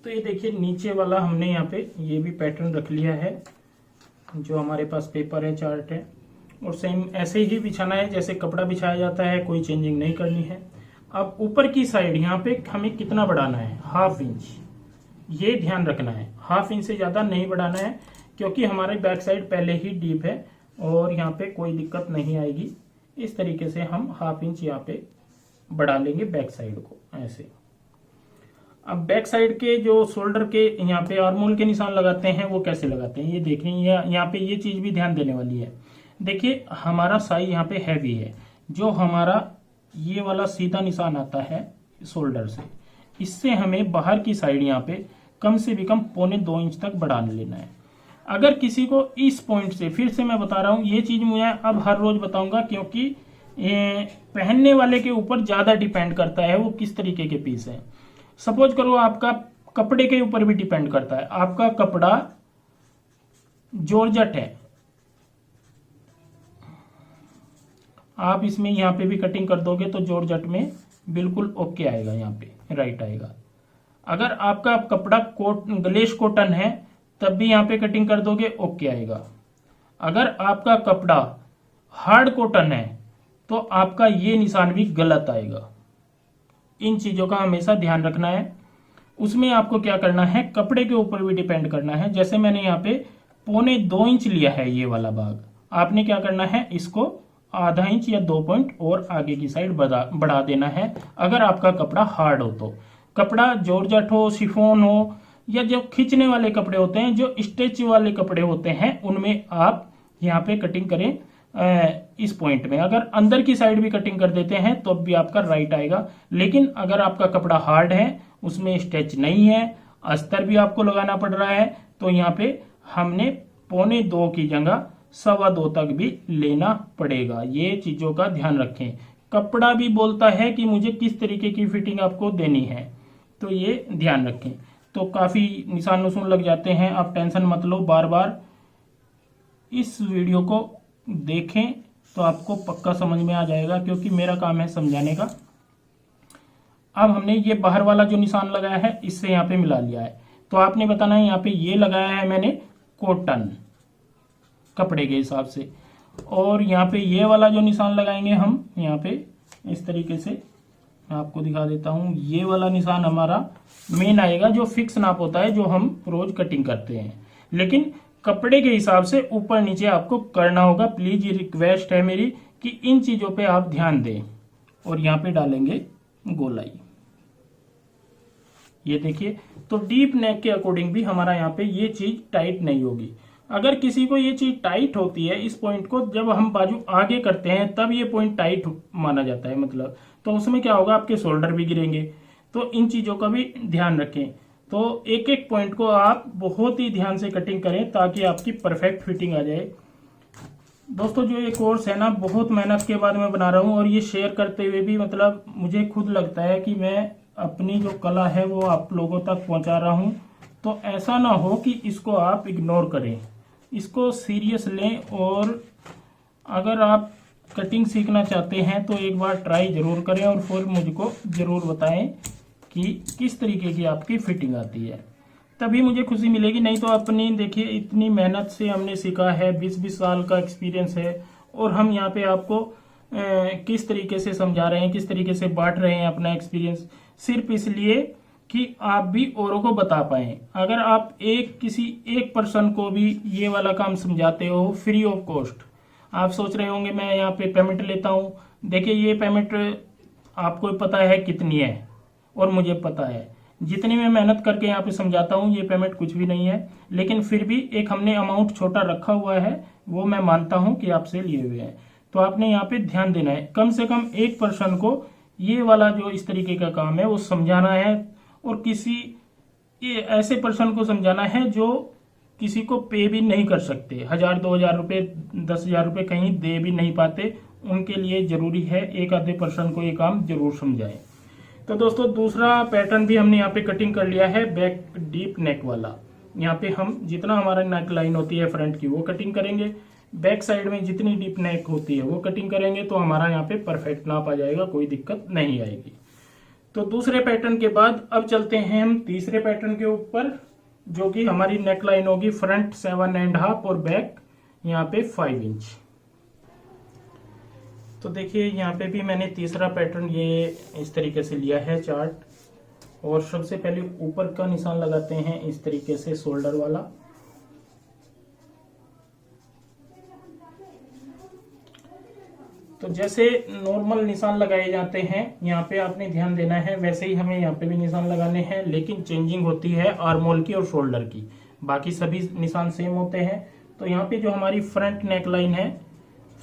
तो ये देखिए नीचे वाला हमने यहाँ पे ये भी पैटर्न रख लिया है, जो हमारे पास पेपर है, चार्ट है, और सेम ऐसे ही बिछाना है जैसे कपड़ा बिछाया जाता है, कोई चेंजिंग नहीं करनी है। अब ऊपर की साइड यहाँ पे हमें कितना बढ़ाना है, 1/2 इंच, ये ध्यान रखना है। 1/2 इंच से ज्यादा नहीं बढ़ाना है क्योंकि हमारे बैक साइड पहले ही डीप है और यहाँ पे कोई दिक्कत नहीं आएगी। इस तरीके से हम 1/2 इंच यहाँ पे बढ़ा लेंगे बैक साइड को ऐसे। अब बैक साइड के जो शोल्डर के यहाँ पे आर्मोल के निशान लगाते हैं वो कैसे लगाते हैं ये देख रहे हैं। यहाँ पे ये चीज भी ध्यान देने वाली है। देखिए हमारा साइज यहाँ पे हैवी है, जो हमारा ये वाला सीधा निशान आता है शोल्डर से, इससे हमें बाहर की साइड यहाँ पे कम से भी कम 1.25 इंच तक बढ़ा लेना है। अगर किसी को इस पॉइंट से, फिर से मैं बता रहा हूँ ये चीज मुझे अब हर रोज बताऊंगा क्योंकि पहनने वाले के ऊपर ज्यादा डिपेंड करता है वो किस तरीके के पीस है। सपोज करो आपका कपड़े के ऊपर भी डिपेंड करता है। आपका कपड़ा जॉर्जेट है आप इसमें यहाँ पे भी कटिंग कर दोगे तो जॉर्जेट में बिल्कुल ओके आएगा, यहाँ पे राइट आएगा। अगर आपका कपड़ा ग्लेश कॉटन है तब भी यहाँ पे कटिंग कर दोगे ओके आएगा। अगर आपका कपड़ा हार्ड कॉटन है तो आपका ये निशान भी गलत आएगा। इन चीजों का हमेशा ध्यान रखना है। उसमें आपको क्या करना है, कपड़े के ऊपर भी डिपेंड करना है। जैसे मैंने यहाँ पे 1.25 इंच लिया है ये वाला भाग, आपने क्या करना है, इसको आधा इंच या 2 पॉइंट और आगे की साइड बढ़ा देना है। अगर आपका कपड़ा हार्ड हो तो, कपड़ा जॉर्जेट हो, शिफॉन हो, या जो खींचने वाले कपड़े होते हैं, जो स्ट्रेच वाले कपड़े होते हैं, उनमें आप यहाँ पे कटिंग करें इस पॉइंट में। अगर अंदर की साइड भी कटिंग कर देते हैं तो भी आपका राइट आएगा। लेकिन अगर आपका कपड़ा हार्ड है, उसमें स्ट्रेच नहीं है, अस्तर भी आपको लगाना पड़ रहा है, तो यहाँ पे हमने 1.25 की जगह 2.25 तक भी लेना पड़ेगा। ये चीजों का ध्यान रखें। कपड़ा भी बोलता है कि मुझे किस तरीके की फिटिंग आपको देनी है, तो ये ध्यान रखें। तो काफी निशान नुशान लग जाते हैं, आप टेंशन मत लो। बार बार इस वीडियो को देखें तो आपको पक्का समझ में आ जाएगा, क्योंकि मेरा काम है समझाने का। अब हमने ये बाहर वाला जो निशान लगाया है इससे यहाँ पे मिला लिया है, तो आपने बताना है यहाँ पे ये लगाया है मैंने कॉटन कपड़े के हिसाब से, और यहाँ पे ये वाला जो निशान लगाएंगे हम यहाँ पे इस तरीके से, मैं आपको दिखा देता हूँ। ये वाला निशान हमारा मेन आएगा, जो फिक्स नाप होता है, जो हम रोज कटिंग करते हैं। लेकिन कपड़े के हिसाब से ऊपर नीचे आपको करना होगा। प्लीज ये रिक्वेस्ट है मेरी कि इन चीजों पे आप ध्यान दें। और यहाँ पे डालेंगे गोलाई, ये देखिए। तो डीप नेक के अकॉर्डिंग भी हमारा यहाँ पे ये चीज टाइट नहीं होगी। अगर किसी को ये चीज टाइट होती है, इस पॉइंट को जब हम बाजू आगे करते हैं तब ये पॉइंट टाइट माना जाता है, मतलब तो उसमें क्या होगा, आपके शोल्डर भी गिरेंगे। तो इन चीजों का भी ध्यान रखें। तो एक एक पॉइंट को आप बहुत ही ध्यान से कटिंग करें ताकि आपकी परफेक्ट फिटिंग आ जाए। दोस्तों जो ये कोर्स है ना, बहुत मेहनत के बाद मैं बना रहा हूँ, और ये शेयर करते हुए भी मतलब मुझे खुद लगता है कि मैं अपनी जो कला है वो आप लोगों तक पहुंचा रहा हूँ। तो ऐसा ना हो कि इसको आप इग्नोर करें, इसको सीरियस लें। और अगर आप कटिंग सीखना चाहते हैं तो एक बार ट्राई जरूर करें और फिर मुझको जरूर बताएं कि किस तरीके की आपकी फिटिंग आती है, तभी मुझे खुशी मिलेगी। नहीं तो अपनी देखिए इतनी मेहनत से हमने सीखा है, 20-20 साल का एक्सपीरियंस है, और हम यहाँ पे आपको किस तरीके से समझा रहे हैं, किस तरीके से बांट रहे हैं अपना एक्सपीरियंस, सिर्फ इसलिए कि आप भी औरों को बता पाएं। अगर आप किसी एक पर्सन को भी ये वाला काम समझाते हो फ्री ऑफ कॉस्ट, आप सोच रहे होंगे मैं यहाँ पे पेमेंट लेता हूँ। देखिए ये पेमेंट आपको पता है कितनी है, और मुझे पता है जितनी मैं मेहनत करके यहाँ पे समझाता हूँ ये पेमेंट कुछ भी नहीं है। लेकिन फिर भी एक हमने अमाउंट छोटा रखा हुआ है, वो मैं मानता हूँ कि आपसे लिए हुए हैं। तो आपने यहाँ पे ध्यान देना है, कम से कम एक पर्सन को ये वाला जो इस तरीके का काम है वो समझाना है, और किसी ऐसे पर्सन को समझाना है जो किसी को पे भी नहीं कर सकते, 1000-2000 रुपये 10,000 रुपये कहीं दे भी नहीं पाते, उनके लिए जरूरी है एक आधे पर्सन को ये काम जरूर समझाएं। तो दोस्तों दूसरा पैटर्न भी हमने यहाँ पे कटिंग कर लिया है, बैक डीप नेक वाला। यहाँ पे हम जितना हमारा नेक लाइन होती है फ्रंट की वो कटिंग करेंगे, बैक साइड में जितनी डीप नेक होती है वो कटिंग करेंगे, तो हमारा यहाँ पे परफेक्ट नाप आ जाएगा, कोई दिक्कत नहीं आएगी। तो दूसरे पैटर्न के बाद अब चलते हैं हम तीसरे पैटर्न के ऊपर, जो कि हमारी नेक लाइन होगी फ्रंट 7.5 और बैक यहाँ पे 5 इंच। तो देखिए यहाँ पे भी मैंने तीसरा पैटर्न ये इस तरीके से लिया है चार्ट, और सबसे पहले ऊपर का निशान लगाते हैं इस तरीके से शोल्डर वाला। तो जैसे नॉर्मल निशान लगाए जाते हैं यहाँ पे आपने ध्यान देना है, वैसे ही हमें यहाँ पे भी निशान लगाने हैं, लेकिन चेंजिंग होती है आर्म होल की और शोल्डर की, बाकी सभी निशान सेम होते हैं। तो यहाँ पे जो हमारी फ्रंट नेक लाइन है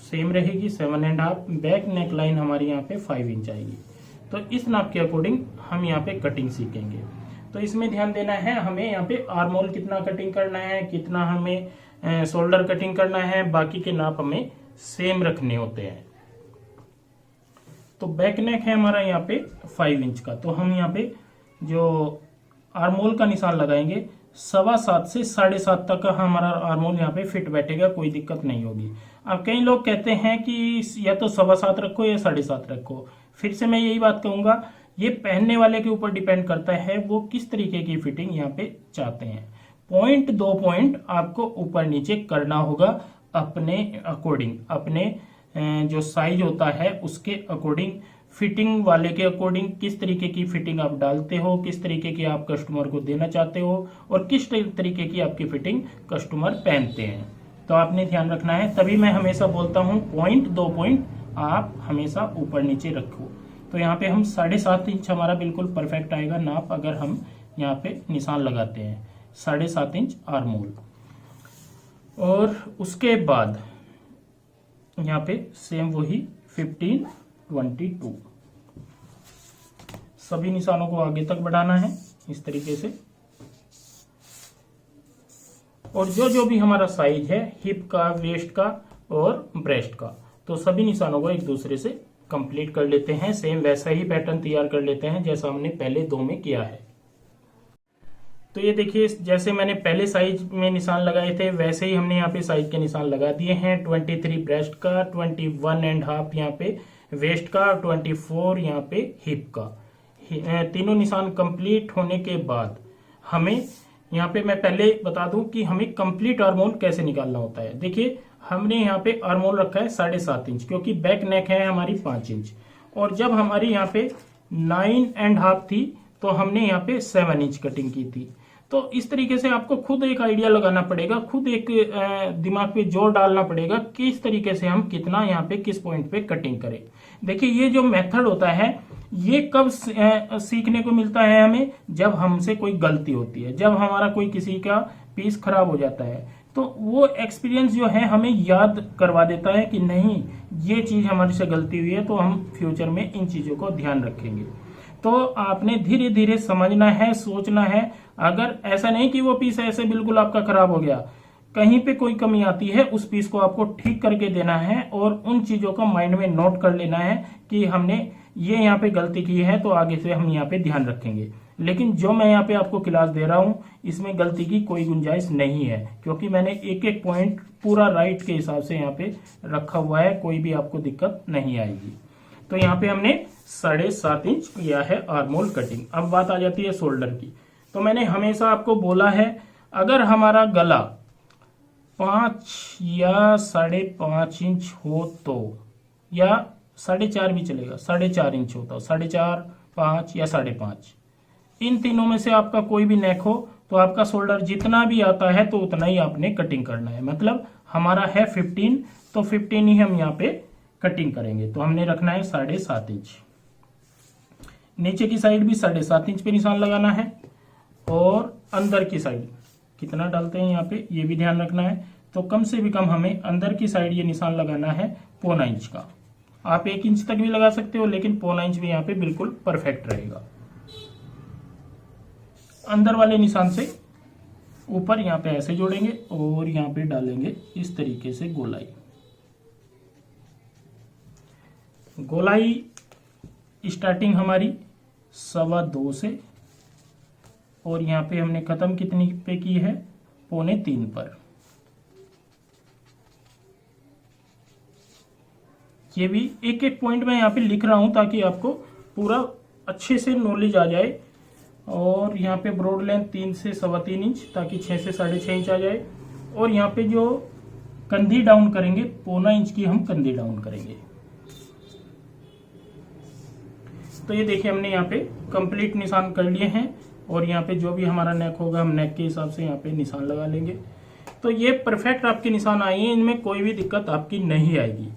सेम रहेगी 7.5, बैक नेक लाइन हमारी यहाँ पे 5 इंच आएगी। तो इस नाप के अकॉर्डिंग हम यहाँ पे कटिंग सीखेंगे। तो इसमें ध्यान देना है, हमें यहाँ पे आर्म होल कितना कटिंग करना है, कितना हमें शोल्डर कटिंग करना है, बाकी के नाप हमें सेम रखने होते हैं। तो बैक नेक है हमारा यहाँ पे 5 इंच का, तो हम यहाँ पे जो आर्म होल का निशान लगाएंगे 7.25 से 7.5 तक का हमारा आर्म होल यहाँ पे फिट बैठेगा, कोई दिक्कत नहीं होगी। अब कई लोग कहते हैं कि या तो 7.25 रखो या 7.5 रखो। फिर से मैं यही बात कहूंगा, ये पहनने वाले के ऊपर डिपेंड करता है वो किस तरीके की फिटिंग यहाँ पे चाहते हैं। पॉइंट 2 पॉइंट आपको ऊपर नीचे करना होगा अपने अकॉर्डिंग, अपने जो साइज होता है उसके अकॉर्डिंग, फिटिंग वाले के अकॉर्डिंग, किस तरीके की फिटिंग आप डालते हो, किस तरीके की आप कस्टमर को देना चाहते हो और किस तरीके की आपकी फिटिंग कस्टमर पहनते हैं, तो आपने ध्यान रखना है। तभी मैं हमेशा बोलता हूँ पॉइंट 2 पॉइंट आप हमेशा ऊपर नीचे रखो। तो यहाँ पे हम 7.5 इंच हमारा बिल्कुल परफेक्ट आएगा नाप, अगर हम यहाँ पे निशान लगाते हैं 7.5 इंच आर्म होल। और उसके बाद यहाँ पे सेम वही 15, 22 सभी निशानों को आगे तक बढ़ाना है इस तरीके से। और जो जो भी हमारा साइज है हिप का, वेस्ट का और ब्रेस्ट का, तो सभी निशानों को एक दूसरे से कंप्लीट कर लेते हैं। सेम वैसा ही पैटर्न तैयार कर लेते हैं जैसा हमने पहले 2 में किया है। तो ये देखिए, जैसे मैंने पहले साइज में निशान लगाए थे वैसे ही हमने यहाँ पे साइज के निशान लगा दिए हैं। 23 ब्रेस्ट का, 21.5 यहाँ पे वेस्ट का, 24 यहाँ पे हिप का। तीनों निशान कंप्लीट होने के बाद हमें यहाँ पे, मैं पहले बता दूं कि हमें कंप्लीट आर्म होल कैसे निकालना होता है। देखिए, हमने यहाँ पे आर्म होल रखा है 7.5 इंच, क्योंकि बैक नेक है हमारी 5 इंच, और जब हमारी यहाँ पे 9.5 थी तो हमने यहाँ पे 7 इंच कटिंग की थी। तो इस तरीके से आपको खुद एक आइडिया लगाना पड़ेगा, खुद एक दिमाग पे जोर डालना पड़ेगा किस तरीके से हम कितना यहाँ पे किस पॉइंट पे कटिंग करें। देखिए, ये जो मेथड होता है ये कब सीखने को मिलता है हमें, जब हमसे कोई गलती होती है, जब हमारा कोई किसी का पीस खराब हो जाता है, तो वो एक्सपीरियंस जो है हमें याद करवा देता है कि नहीं, ये चीज हमारे से गलती हुई है तो हम फ्यूचर में इन चीजों को ध्यान रखेंगे। तो आपने धीरे धीरे समझना है, सोचना है। अगर ऐसा नहीं कि वो पीस ऐसे बिल्कुल आपका खराब हो गया, कहीं पे कोई कमी आती है उस पीस को आपको ठीक करके देना है और उन चीजों को माइंड में नोट कर लेना है कि हमने ये यहाँ पे गलती की है तो आगे से हम यहाँ पे ध्यान रखेंगे। लेकिन जो मैं यहाँ पे आपको क्लास दे रहा हूँ इसमें गलती की कोई गुंजाइश नहीं है, क्योंकि मैंने एक एक पॉइंट पूरा राइट के हिसाब से यहाँ पे रखा हुआ है, कोई भी आपको दिक्कत नहीं आएगी। तो यहाँ पे हमने 7.5 इंच किया है आर्म होल कटिंग। अब बात आ जाती है शोल्डर की। तो मैंने हमेशा आपको बोला है, अगर हमारा गला 5 या 5.5 इंच हो तो, या 4.5 भी चलेगा, 4.5 इंच होता हो, 4.5, 5 या 5.5, इन तीनों में से आपका कोई भी नेक हो तो आपका शोल्डर जितना भी आता है तो उतना ही आपने कटिंग करना है। मतलब हमारा है 15, तो 15 ही हम यहाँ पे कटिंग करेंगे। तो हमने रखना है 7.5 इंच। नीचे की साइड भी 7.5 इंच पे निशान लगाना है, और अंदर की साइड कितना डालते हैं यहाँ पे ये भी ध्यान रखना है। तो कम से भी कम हमें अंदर की साइड ये निशान लगाना है 0.25 इंच का। आप 1 इंच तक भी लगा सकते हो, लेकिन 0.25 इंच भी यहाँ पे बिल्कुल परफेक्ट रहेगा। अंदर वाले निशान से ऊपर यहाँ पे ऐसे जोड़ेंगे और यहाँ पे डालेंगे इस तरीके से गोलाई। गोलाई स्टार्टिंग हमारी 2.25 से, और यहाँ पे हमने खत्म कितनी पे की है, 2.25 पर। ये भी एक एक पॉइंट में यहाँ पे लिख रहा हूं ताकि आपको पूरा अच्छे से नॉलेज आ जाए। और यहाँ पे ब्रॉड लेंथ 3 से 3.25 इंच, ताकि 6 से 6.5 इंच आ जाए। और यहाँ पे जो कंधी डाउन करेंगे 0.25 इंच की हम कंधी डाउन करेंगे। तो ये देखिए हमने यहाँ पे कंप्लीट निशान कर लिए हैं, और यहाँ पे जो भी हमारा नेक होगा हम नेक के हिसाब से यहाँ पे निशान लगा लेंगे। तो ये परफेक्ट आपके निशान आए हैं, इनमें कोई भी दिक्कत आपकी नहीं आएगी।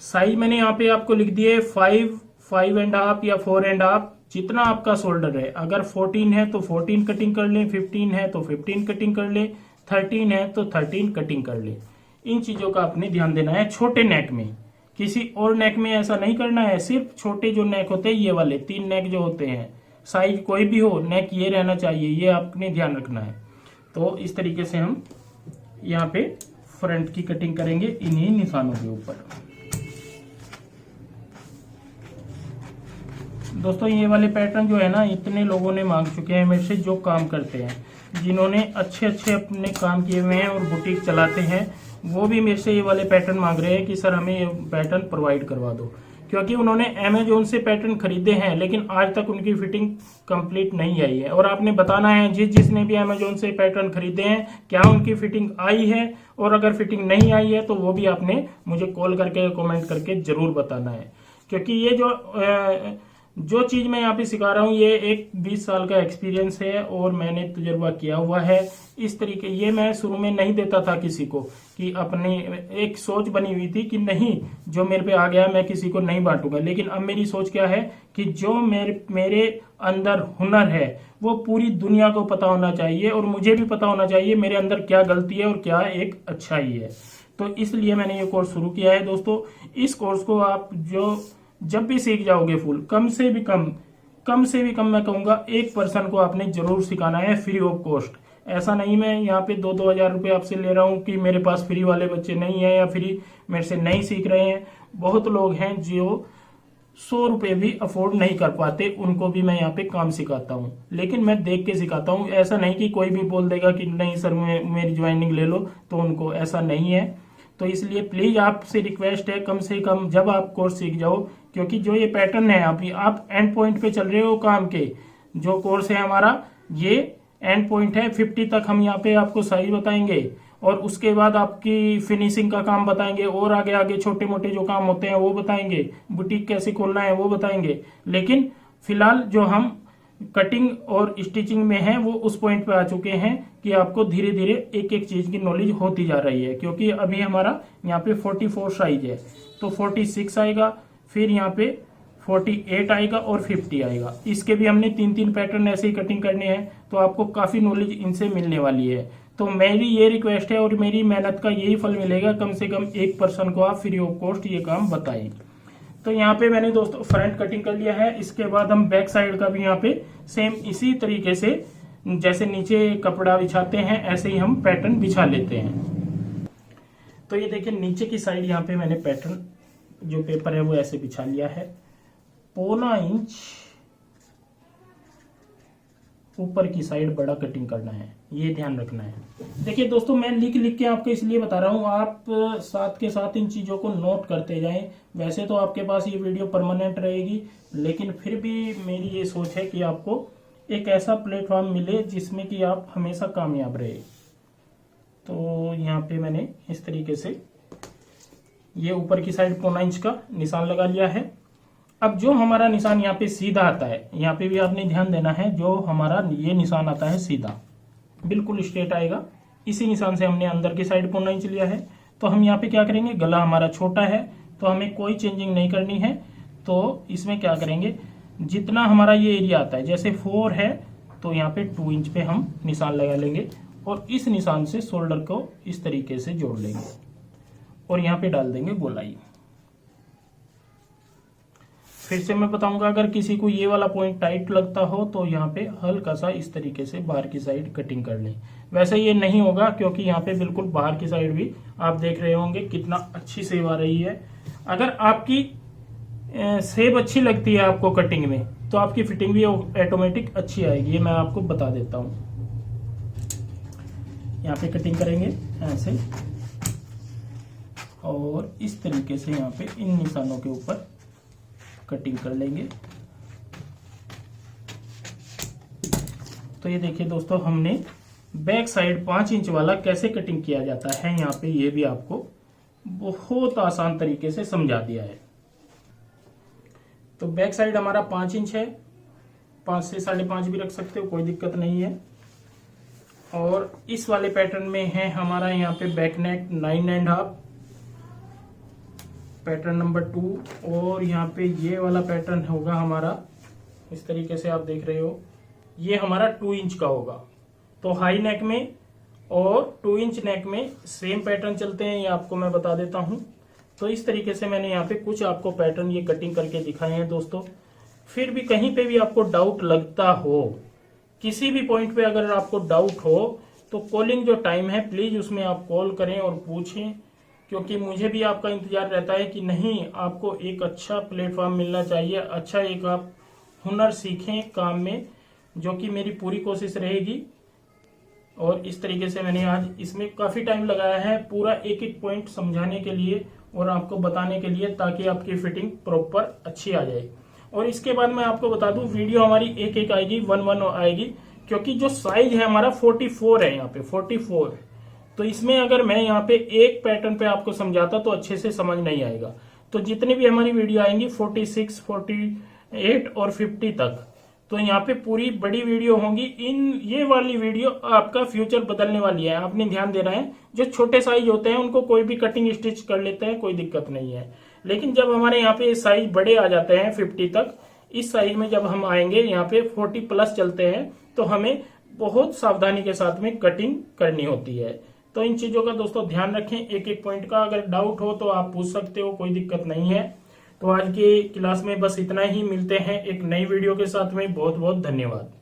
साइज मैंने यहाँ पे आपको लिख दिए 5, 5.5 या 4.5, जितना आपका शोल्डर है। अगर 14 है तो 14 कटिंग कर ले, 15 है तो 15 कटिंग कर ले, 13 है तो 13 कटिंग कर ले। इन चीजों का आपने ध्यान देना है छोटे नेक में, किसी और नेक में ऐसा नहीं करना है। सिर्फ छोटे जो नेक होते हैं ये वाले 3 नेक जो होते हैं, साइज कोई भी हो, नेक ये रहना चाहिए, ये आपने ध्यान रखना है। तो इस तरीके से हम यहाँ पे फ्रंट की कटिंग करेंगे इन्हीं निशानों के ऊपर। दोस्तों ये वाले पैटर्न जो है ना, इतने लोगों ने मांग चुके हैं मेरे से जो काम करते हैं। जिन्होंने अच्छे अच्छे अपने काम किए हुए हैं और बुटीक चलाते हैं, वो भी मेरे से ये वाले पैटर्न मांग रहे हैं कि सर हमें ये पैटर्न प्रोवाइड करवा दो, क्योंकि उन्होंने अमेजोन से पैटर्न खरीदे हैं लेकिन आज तक उनकी फिटिंग कंप्लीट नहीं आई है। और आपने बताना है जिसने भी अमेजोन से पैटर्न खरीदे हैं क्या उनकी फिटिंग आई है, और अगर फिटिंग नहीं आई है तो वो भी आपने मुझे कॉल करके कमेंट करके जरूर बताना है। क्योंकि ये जो चीज़ मैं यहाँ पे सिखा रहा हूँ ये एक 20 साल का एक्सपीरियंस है और मैंने तजुर्बा किया हुआ है। इस तरीके ये मैं शुरू में नहीं देता था किसी को, कि अपनी एक सोच बनी हुई थी कि नहीं जो मेरे पे आ गया मैं किसी को नहीं बांटूंगा। लेकिन अब मेरी सोच क्या है कि जो मेरे अंदर हुनर है वो पूरी दुनिया को पता होना चाहिए, और मुझे भी पता होना चाहिए मेरे अंदर क्या गलती है और क्या एक अच्छाई है। तो इसलिए मैंने ये कोर्स शुरू किया है दोस्तों। इस कोर्स को आप जब भी सीख जाओगे फुल, कम से भी कम मैं कहूँगा 1 पर्सन को आपने जरूर सिखाना है फ्री ऑफ कॉस्ट। ऐसा नहीं मैं यहाँ पे 2-2 हज़ार रुपये आपसे ले रहा हूँ कि मेरे पास फ्री वाले बच्चे नहीं है या फ्री मेरे से नहीं सीख रहे हैं। बहुत लोग हैं जो 100 रुपये भी अफोर्ड नहीं कर पाते, उनको भी मैं यहाँ पे काम सिखाता हूँ, लेकिन मैं देख के सिखाता हूँ। ऐसा नहीं कि कोई भी बोल देगा कि नहीं सर मेरी ज्वाइनिंग ले लो तो उनको, ऐसा नहीं है। तो इसलिए प्लीज आपसे रिक्वेस्ट है कम से कम जब आप कोर्स सीख जाओ, क्योंकि जो ये पैटर्न है आप एंड पॉइंट पे चल रहे हो काम के। जो कोर्स है हमारा ये एंड पॉइंट है, 50 तक हम यहाँ पे आपको साइज बताएंगे और उसके बाद आपकी फिनिशिंग का काम बताएंगे, और आगे आगे छोटे मोटे जो काम होते हैं वो बताएंगे, बुटीक कैसे खोलना है वो बताएंगे। लेकिन फिलहाल जो हम कटिंग और स्टिचिंग में है वो उस पॉइंट पे आ चुके हैं कि आपको धीरे धीरे एक एक चीज की नॉलेज होती जा रही है। क्योंकि अभी हमारा यहाँ पे 44 साइज है तो 46 आएगा, फिर यहाँ पे 48 आएगा और 50 आएगा। इसके भी हमने 3-3 पैटर्न ऐसे ही कटिंग करने हैं, तो आपको काफी नॉलेज इनसे मिलने वाली है। तो मेरी ये रिक्वेस्ट है और मेरी मेहनत का यही फल मिलेगा, कम से कम 1 पर्सन को आप फ्री ऑफ कॉस्ट ये काम बताएं। तो यहाँ पे मैंने दोस्तों फ्रंट कटिंग कर लिया है। इसके बाद हम बैक साइड का भी यहाँ पे सेम इसी तरीके से जैसे नीचे कपड़ा बिछाते हैं ऐसे ही हम पैटर्न बिछा लेते हैं। तो ये देखिए नीचे की साइड यहाँ पे मैंने पैटर्न जो पेपर है वो ऐसे बिछा लिया है। 1.25 इंच ऊपर की साइड बड़ा कटिंग करना है, ये ध्यान रखना है। देखिए दोस्तों मैं लिख के आपको इसलिए बता रहा हूँ, आप साथ के साथ इन चीजों को नोट करते जाएं। वैसे तो आपके पास ये वीडियो परमानेंट रहेगी, लेकिन फिर भी मेरी ये सोच है कि आपको एक ऐसा प्लेटफॉर्म मिले जिसमें कि आप हमेशा कामयाब रहे। तो यहाँ पे मैंने इस तरीके से ये ऊपर की साइड 1.25 इंच का निशान लगा लिया है। अब जो हमारा निशान यहाँ पे सीधा आता है, यहाँ पे भी आपने ध्यान देना है, जो हमारा ये निशान आता है सीधा बिल्कुल स्ट्रेट आएगा, इसी निशान से हमने अंदर की साइड 1.25 इंच लिया है। तो हम यहाँ पे क्या करेंगे, गला हमारा छोटा है तो हमें कोई चेंजिंग नहीं करनी है। तो इसमें क्या करेंगे, जितना हमारा ये एरिया आता है जैसे 4 है तो यहाँ पे 2 इंच पे हम निशान लगा लेंगे और इस निशान से शोल्डर को इस तरीके से जोड़ लेंगे और यहाँ पे डाल देंगे गोलाई। फिर से मैं बताऊंगा, अगर किसी को ये वाला पॉइंट टाइट लगता हो तो यहाँ पे हल्का सा इस तरीके से बाहर की साइड कटिंग कर लें। वैसे ये नहीं होगा क्योंकि यहाँ पे बिल्कुल बाहर की साइड भी आप देख रहे होंगे कितना अच्छी सेव आ रही है। अगर आपकी सेव अच्छी लगती है आपको कटिंग में तो आपकी फिटिंग भी ऑटोमेटिक अच्छी आएगी, ये मैं आपको बता देता हूँ। यहाँ पे कटिंग करेंगे ऐसे और इस तरीके से यहाँ पे इन निशानों के ऊपर कटिंग कर लेंगे। तो ये देखिए दोस्तों हमने बैक साइड 5 इंच वाला कैसे कटिंग किया जाता है यहाँ पे ये भी आपको बहुत आसान तरीके से समझा दिया है। तो बैक साइड हमारा 5 इंच है, 5 से 5.5 भी रख सकते हो, कोई दिक्कत नहीं है। और इस वाले पैटर्न में है हमारा यहाँ पे बैक नेक 9.5 पैटर्न नंबर 2, और यहाँ पे ये वाला पैटर्न होगा हमारा इस तरीके से आप देख रहे हो, ये हमारा 2 इंच का होगा। तो हाई नेक में और 2 इंच नेक में सेम पैटर्न चलते हैं, ये आपको मैं बता देता हूँ। तो इस तरीके से मैंने यहाँ पे कुछ आपको पैटर्न ये कटिंग करके दिखाए हैं दोस्तों। फिर भी कहीं पे भी आपको डाउट लगता हो, किसी भी पॉइंट पे अगर आपको डाउट हो तो कॉलिंग जो टाइम है प्लीज उसमें आप कॉल करें और पूछें, क्योंकि मुझे भी आपका इंतजार रहता है कि नहीं आपको एक अच्छा प्लेटफॉर्म मिलना चाहिए, अच्छा एक आप हुनर सीखें काम में, जो कि मेरी पूरी कोशिश रहेगी और इस तरीके से मैंने आज इसमें काफी टाइम लगाया है पूरा एक एक पॉइंट समझाने के लिए और आपको बताने के लिए, ताकि आपकी फिटिंग प्रॉपर अच्छी आ जाए। और इसके बाद मैं आपको बता दूं, वीडियो हमारी एक एक आएगी, 1-1 आएगी, क्योंकि जो साइज है हमारा 44 है, यहाँ पे 44। तो इसमें अगर मैं यहाँ पे एक पैटर्न पे आपको समझाता तो अच्छे से समझ नहीं आएगा। तो जितनी भी हमारी वीडियो आएंगी 46, 48 और 50 तक, तो यहाँ पे पूरी बड़ी वीडियो होंगी। ये वाली वीडियो आपका फ्यूचर बदलने वाली है, आपने ध्यान देना है। जो छोटे साइज होते हैं उनको कोई भी कटिंग स्टिच कर लेते हैं, कोई दिक्कत नहीं है। लेकिन जब हमारे यहाँ पे साइज बड़े आ जाते हैं 50 तक, इस साइज में जब हम आएंगे यहाँ पे 40 प्लस चलते हैं, तो हमें बहुत सावधानी के साथ में कटिंग करनी होती है। तो इन चीजों का दोस्तों ध्यान रखें, एक एक पॉइंट का। अगर डाउट हो तो आप पूछ सकते हो, कोई दिक्कत नहीं है। तो आज की क्लास में बस इतना ही, मिलते हैं एक नई वीडियो के साथ में। बहुत बहुत धन्यवाद।